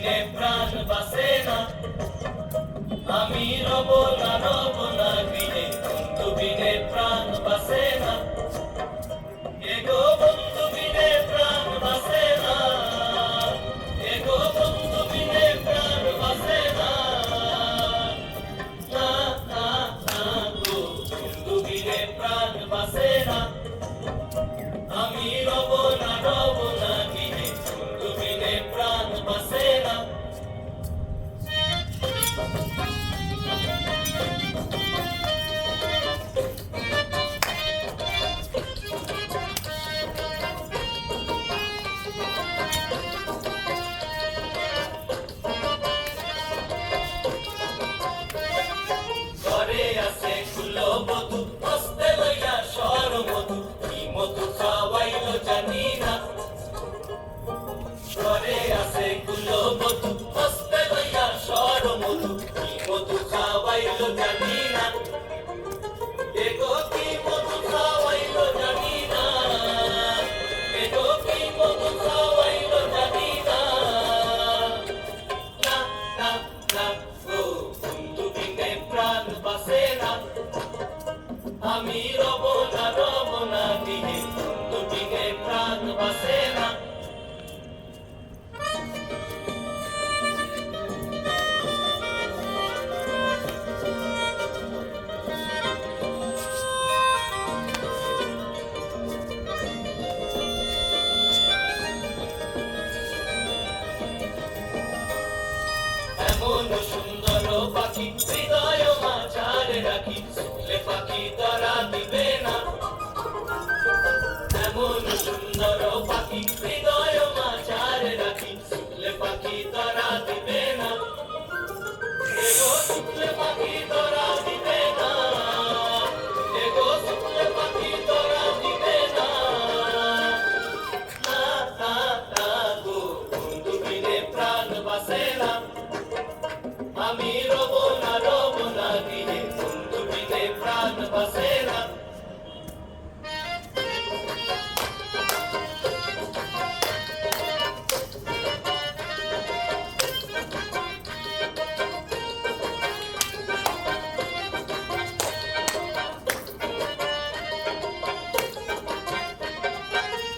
বিনে প্রাণ বাসে না, আমি রব না বিনে, বন্ধু বিনে প্রাণ বাসে না, এগো বন্ধু বিনে প্রাণ বাসে না, এগো বন্ধু বিনে প্রাণ বাসে না, না না না গো, বন্ধু বিনে প্রাণ বাসে না, আমি রব না বিনে, বন্ধু বিনে প্রাণ বাসে না। ঘরে আছে কুলো বধূ, হস্তে লইয়া সর মধু, কি মধু খাওয়াইলো জানি না। ঘরে আছে কুলো বধূ, হস্তে লইয়া সর মধু, কি মধু খাওয়াইলো জানি না, এগো কি মধু খাওয়াইলো জানি না, এগো কি মধু খাওয়াইলো জানি না, না না না গো, বন্ধু বিনে প্রাণ বাসে না, আমি রব না বিনে, বন্ধু বিনে প্রাণ বাসে না। এমন সুন্দর পাখি হৃদয় মাঝারে রাখি, শুনলে পাখি ধরা দিবে না, এমন সুন্দর পাখি হৃদয় মাঝারে রাখি, শুনলে পাখি ধরা দিবে না, এগো শুনলে পাখি ধরা দিবে না, এগো শুনলে পাখি ধরা দিবে না, না না না গো, বন্ধু বিনে প্রাণ বাসে না, আমি রব না বিনে, বন্ধু বিনে প্রাণ বাসে না।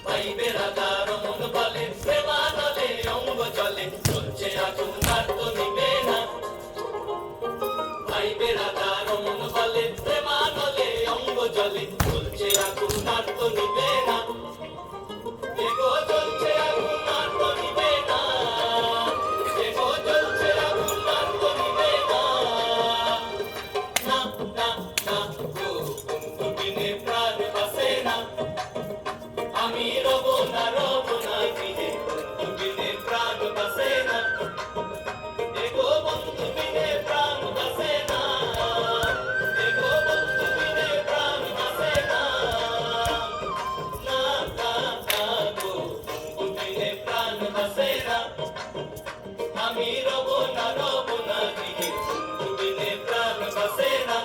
পাইবে রাগার মন বলে, প্রেমানলে অঙ্গ জলে, চলছে আগুন আর তো নিবে না, পাইবে রাগার মন বলে, প্রেমানলে অঙ্গ জলে, চলছে আগুন আর তো নিবে না,